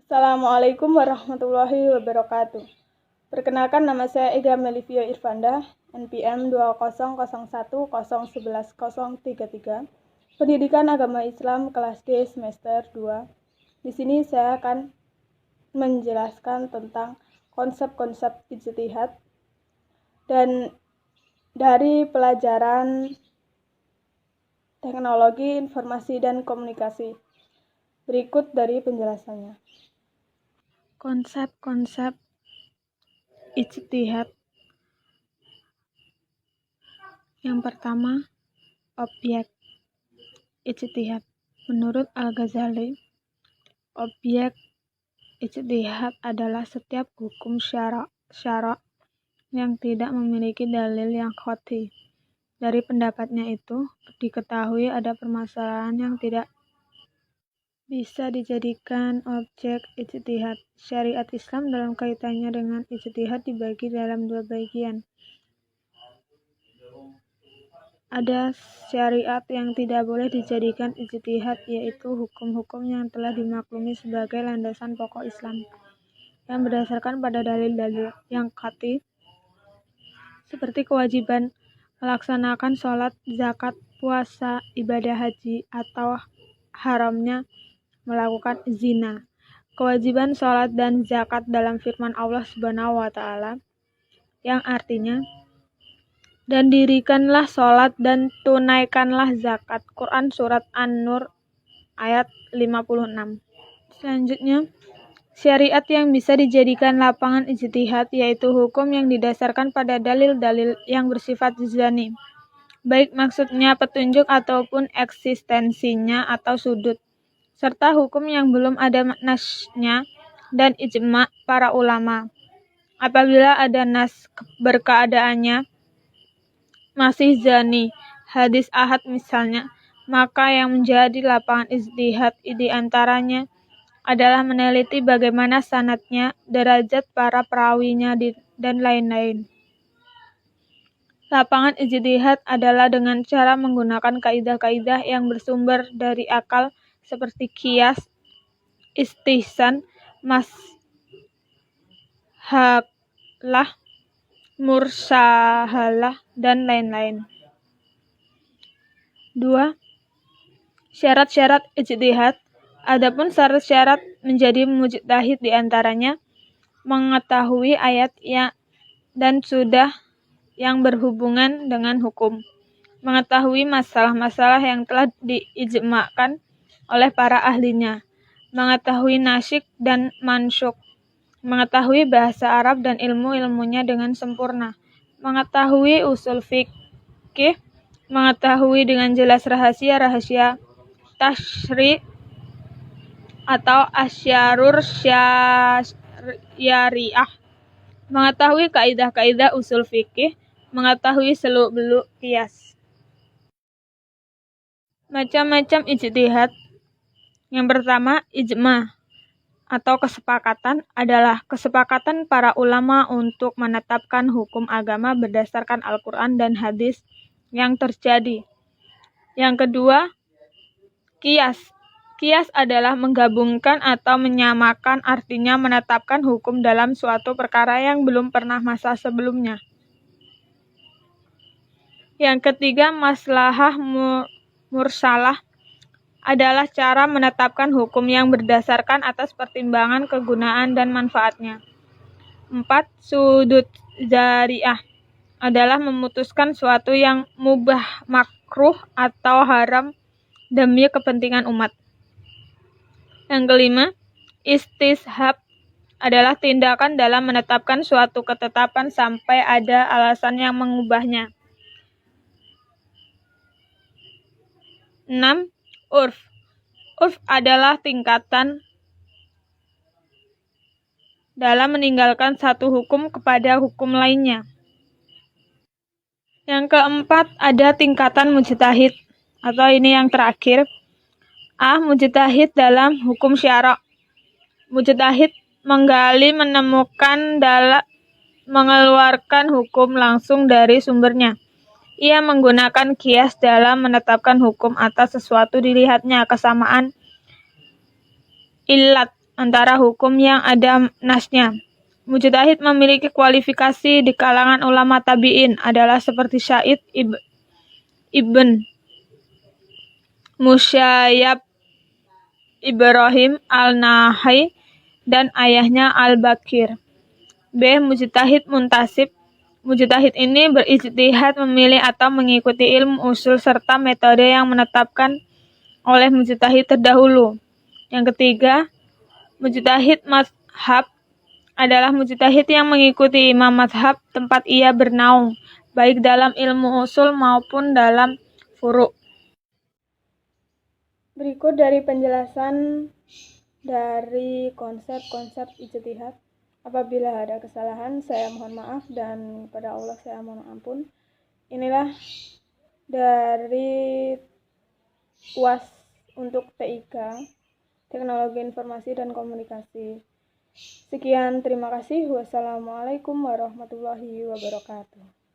Assalamualaikum warahmatullahi wabarakatuh. Perkenalkan, nama saya Ega Melivia Irvanda, NPM 200101011033, Pendidikan Agama Islam kelas D semester 2. Di sini saya akan menjelaskan tentang konsep-konsep ijtihad dan dari pelajaran teknologi informasi dan komunikasi. Berikut dari penjelasannya. Konsep-konsep ijtihad. Yang pertama, objek ijtihad. Menurut Al-Ghazali, objek ijtihad adalah setiap hukum syara' yang tidak memiliki dalil yang qat'i. Dari pendapatnya itu, diketahui ada permasalahan yang tidak bisa dijadikan objek ijtihad. Syariat Islam dalam kaitannya dengan ijtihad dibagi dalam dua bagian. Ada syariat yang tidak boleh dijadikan ijtihad, yaitu hukum-hukum yang telah dimaklumi sebagai landasan pokok Islam, yang berdasarkan pada dalil-dalil yang qat'i, seperti kewajiban melaksanakan sholat, zakat, puasa, ibadah haji, atau haramnya melakukan zina. Kewajiban sholat dan zakat dalam firman Allah Subhanahu wa Ta'ala, yang artinya, dan dirikanlah sholat dan tunaikanlah zakat. Quran Surat An-Nur ayat 56. Selanjutnya, syariat yang bisa dijadikan lapangan ijtihad, yaitu hukum yang didasarkan pada dalil-dalil yang bersifat juz'ani, baik maksudnya petunjuk ataupun eksistensinya atau sudut, serta hukum yang belum ada nasnya dan ijma' para ulama. Apabila ada nas berkeadaannya masih zani, hadis ahad misalnya, maka yang menjadi lapangan ijtihad di antaranya adalah meneliti bagaimana sanadnya, derajat para perawinya, dan lain-lain. Lapangan ijtihad adalah dengan cara menggunakan kaidah-kaidah yang bersumber dari akal seperti qiyas, istihsan, mashalah, mursahalah, dan lain-lain. 2. Syarat-syarat ijtihad. Adapun syarat-syarat menjadi mujtahid di antaranya mengetahui ayat dan sudah yang berhubungan dengan hukum, mengetahui masalah-masalah yang telah diijma'kan oleh para ahlinya, mengetahui nasikh dan mansyukh, mengetahui bahasa Arab dan ilmu-ilmunya dengan sempurna, mengetahui usul fikih, mengetahui dengan jelas rahasia-rahasia tasyri' atau asyarur syariah, mengetahui kaidah-kaidah usul fikih, mengetahui seluk-beluk qiyas. Macam-macam ijtihad. Yang pertama, ijma' atau kesepakatan adalah kesepakatan para ulama untuk menetapkan hukum agama berdasarkan Al-Quran dan hadis yang terjadi. Yang kedua, qiyas. Qiyas adalah menggabungkan atau menyamakan, artinya menetapkan hukum dalam suatu perkara yang belum pernah masa sebelumnya. Yang ketiga, maslahah mursalah adalah cara menetapkan hukum yang berdasarkan atas pertimbangan kegunaan dan manfaatnya. 4. Sudut zari'ah adalah memutuskan suatu yang mubah, makruh, atau haram demi kepentingan umat. Yang kelima, istishab adalah tindakan dalam menetapkan suatu ketetapan sampai ada alasan yang mengubahnya. 6. Urf. Urf adalah tingkatan dalam meninggalkan satu hukum kepada hukum lainnya. Yang keempat, ada tingkatan mujtahid, atau ini yang terakhir. Mujtahid dalam hukum syara'. Mujtahid menggali, menemukan, mengeluarkan hukum langsung dari sumbernya. Ia menggunakan qiyas dalam menetapkan hukum atas sesuatu dilihatnya kesamaan illat antara hukum yang ada nasnya. Mujtahid memiliki kualifikasi di kalangan ulama tabi'in adalah seperti Sa'id ibn Musayyab, Ibrahim al-Nakhai, dan ayahnya al-Bakir. B. Mujtahid muntasib. Mujtahid ini berijtihad memilih atau mengikuti ilmu usul serta metode yang menetapkan oleh mujtahid terdahulu. Yang ketiga, mujtahid mazhab adalah mujtahid yang mengikuti imam mazhab tempat ia bernaung, baik dalam ilmu usul maupun dalam furu'. Berikut dari penjelasan dari konsep-konsep ijtihad. Apabila ada kesalahan, saya mohon maaf, dan kepada Allah saya mohon ampun. Inilah dari UAS untuk TIK, Teknologi Informasi dan Komunikasi. Sekian, terima kasih. Wassalamualaikum warahmatullahi wabarakatuh.